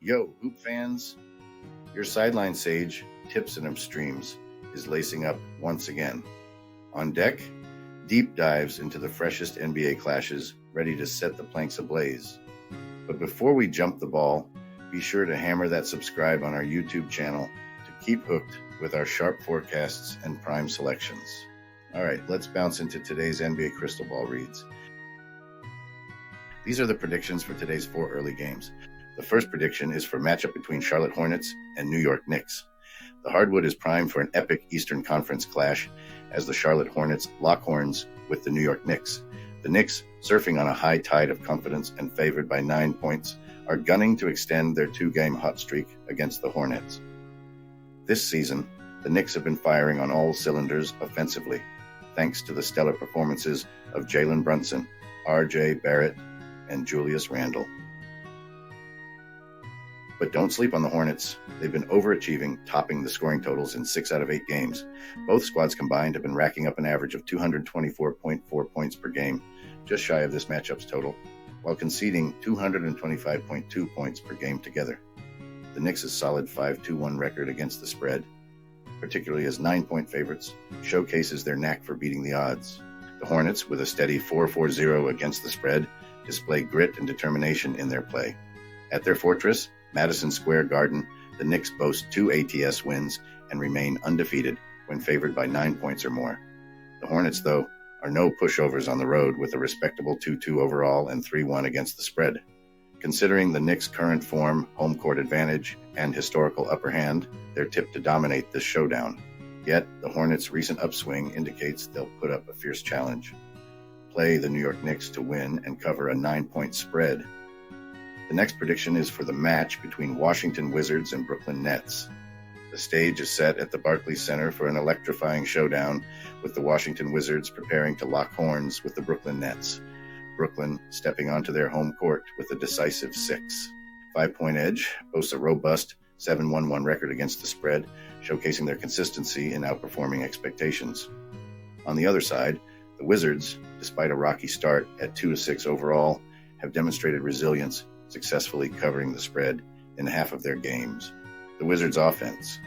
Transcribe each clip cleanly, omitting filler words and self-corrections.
Yo, hoop fans, your sideline sage, Tips and Streams, is lacing up once again. On deck, deep dives into the freshest NBA clashes, ready to set the planks ablaze. But before we jump the ball, be sure to hammer that subscribe on our YouTube channel to keep hooked with our sharp forecasts and prime selections. All right, let's bounce into today's NBA Crystal Ball reads. These are the predictions for today's 4 early games. The first prediction is for a matchup between Charlotte Hornets and New York Knicks. The hardwood is primed for an epic Eastern Conference clash as the Charlotte Hornets lock horns with the New York Knicks. The Knicks, surfing on a high tide of confidence and favored by 9 points, are gunning to extend their 2-game hot streak against the Hornets. This season, the Knicks have been firing on all cylinders offensively, thanks to the stellar performances of Jalen Brunson, R.J. Barrett, and Julius Randle. But don't sleep on the Hornets. They've been overachieving, topping the scoring totals in 6 out of 8 games. Both squads combined have been racking up an average of 224.4 points per game, just shy of this matchup's total, while conceding 225.2 points per game together. The Knicks' solid 5-2-1 record against the spread, particularly as 9-point favorites, showcases their knack for beating the odds. The Hornets, with a steady 4-4-0 against the spread, display grit and determination in their play. At their fortress, Madison Square Garden, the Knicks boast 2 ATS wins and remain undefeated when favored by 9 points or more. The Hornets, though, are no pushovers on the road with a respectable 2-2 overall and 3-1 against the spread. Considering the Knicks' current form, home court advantage, and historical upper hand, they're tipped to dominate this showdown. Yet, the Hornets' recent upswing indicates they'll put up a fierce challenge. Play the New York Knicks to win and cover a 9-point spread. The next prediction is for the match between Washington Wizards and Brooklyn Nets. The stage is set at the Barclays Center for an electrifying showdown, with the Washington Wizards preparing to lock horns with the Brooklyn Nets. Brooklyn stepping onto their home court with a decisive 6. 5-point Edge boasts a robust 7-1-1 record against the spread, showcasing their consistency in outperforming expectations. On the other side, the Wizards, despite a rocky start at 2-6 overall, have demonstrated resilience, successfully covering the spread in half of their games. The Wizards' offense,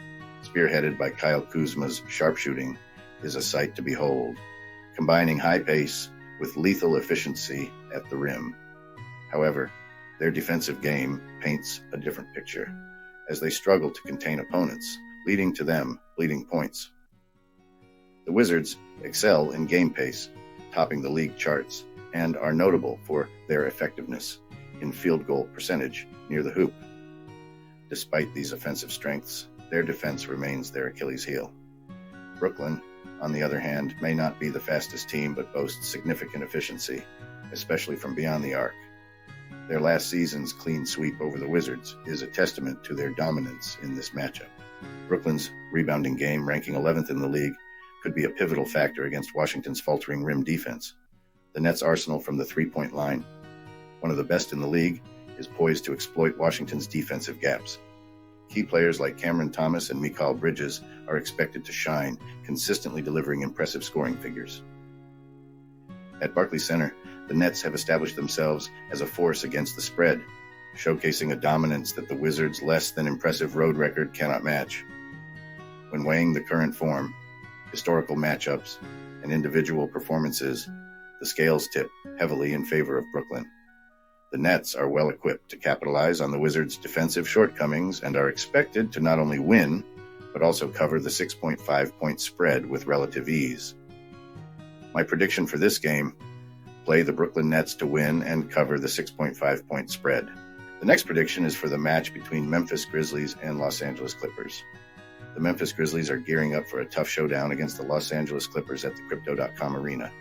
spearheaded by Kyle Kuzma's sharpshooting, is a sight to behold, combining high pace with lethal efficiency at the rim. However, their defensive game paints a different picture, as they struggle to contain opponents, leading to them bleeding points. The Wizards excel in game pace, topping the league charts, and are notable for their effectiveness in field goal percentage near the hoop. Despite these offensive strengths, their defense remains their Achilles heel. Brooklyn, on the other hand, may not be the fastest team but boasts significant efficiency, especially from beyond the arc. Their last season's clean sweep over the Wizards is a testament to their dominance in this matchup. Brooklyn's rebounding game, ranking 11th in the league, could be a pivotal factor against Washington's faltering rim defense. The Nets' arsenal from the 3-point line, one of the best in the league, is poised to exploit Washington's defensive gaps. Key players like Cameron Thomas and Mikal Bridges are expected to shine, consistently delivering impressive scoring figures. At Barclays Center, the Nets have established themselves as a force against the spread, showcasing a dominance that the Wizards' less than impressive road record cannot match. When weighing the current form, historical matchups, and individual performances, the scales tip heavily in favor of Brooklyn. The Nets are well equipped to capitalize on the Wizards' defensive shortcomings and are expected to not only win, but also cover the 6.5-point spread with relative ease. My prediction for this game: play the Brooklyn Nets to win and cover the 6.5-point spread. The next prediction is for the match between Memphis Grizzlies and Los Angeles Clippers. The Memphis Grizzlies are gearing up for a tough showdown against the Los Angeles Clippers at the Crypto.com arena.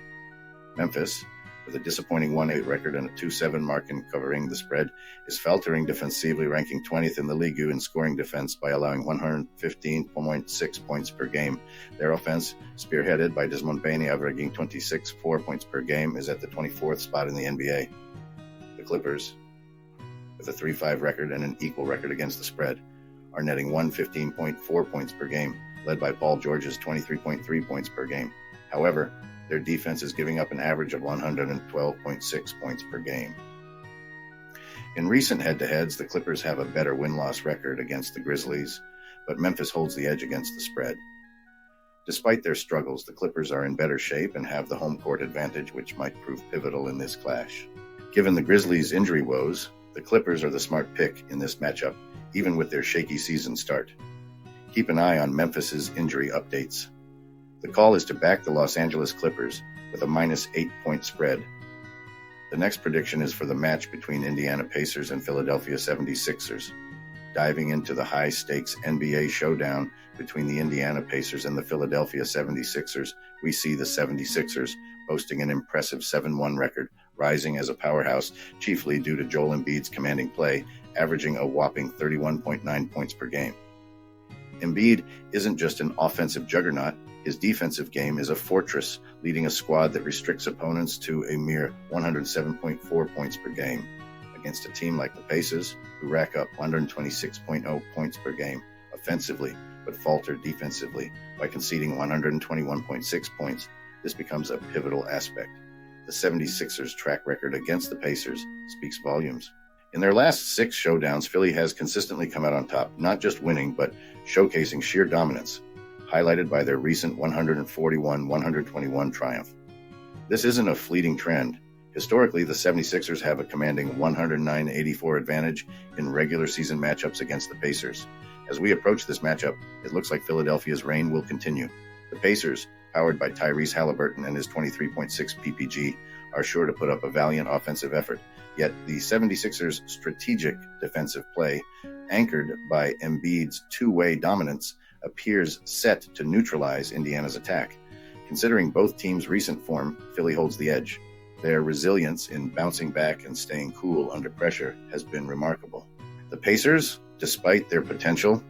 Memphis, with a disappointing 1-8 record and a 2-7 mark in covering the spread, is faltering defensively, ranking 20th in the league in scoring defense by allowing 115.6 points per game. Their offense, spearheaded by Desmond Bain, averaging 26.4 points per game, is at the 24th spot in the NBA. The Clippers, with a 3-5 record and an equal record against the spread, are netting 115.4 points per game, led by Paul George's 23.3 points per game. However, their defense is giving up an average of 112.6 points per game. In recent head-to-heads, the Clippers have a better win-loss record against the Grizzlies, but Memphis holds the edge against the spread. Despite their struggles, the Clippers are in better shape and have the home court advantage, which might prove pivotal in this clash. Given the Grizzlies' injury woes, the Clippers are the smart pick in this matchup, even with their shaky season start. Keep an eye on Memphis's injury updates. The call is to back the Los Angeles Clippers with a minus 8-point spread. The next prediction is for the match between Indiana Pacers and Philadelphia 76ers. Diving into the high-stakes NBA showdown between the Indiana Pacers and the Philadelphia 76ers, we see the 76ers boasting an impressive 7-1 record, rising as a powerhouse, chiefly due to Joel Embiid's commanding play, averaging a whopping 31.9 points per game. Embiid isn't just an offensive juggernaut, his defensive game is a fortress, leading a squad that restricts opponents to a mere 107.4 points per game. Against a team like the Pacers, who rack up 126.0 points per game offensively, but falter defensively by conceding 121.6 points, this becomes a pivotal aspect. The 76ers' track record against the Pacers speaks volumes. In their last 6 showdowns, Philly has consistently come out on top, not just winning, but showcasing sheer dominance, highlighted by their recent 141-121 triumph. This isn't a fleeting trend. Historically, the 76ers have a commanding 109-84 advantage in regular season matchups against the Pacers. As we approach this matchup, it looks like Philadelphia's reign will continue. The Pacers, powered by Tyrese Halliburton and his 23.6 PPG, are sure to put up a valiant offensive effort. Yet the 76ers' strategic defensive play, anchored by Embiid's two-way dominance, appears set to neutralize Indiana's attack. Considering both teams' recent form, Philly holds the edge. Their resilience in bouncing back and staying cool under pressure has been remarkable. The Pacers, despite their potential,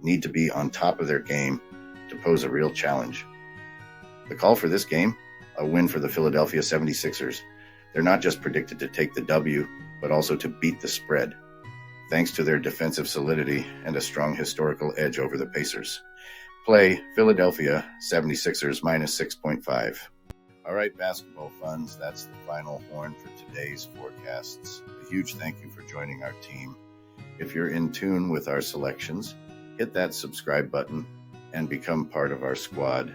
need to be on top of their game to pose a real challenge. The call for this game? A win for the Philadelphia 76ers. They're not just predicted to take the W, but also to beat the spread, thanks to their defensive solidity and a strong historical edge over the Pacers. Play Philadelphia 76ers minus 6.5. All right, basketball funds, that's the final horn for today's forecasts. A huge thank you for joining our team. If you're in tune with our selections, hit that subscribe button and become part of our squad.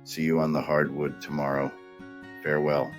See you on the hardwood tomorrow. Farewell.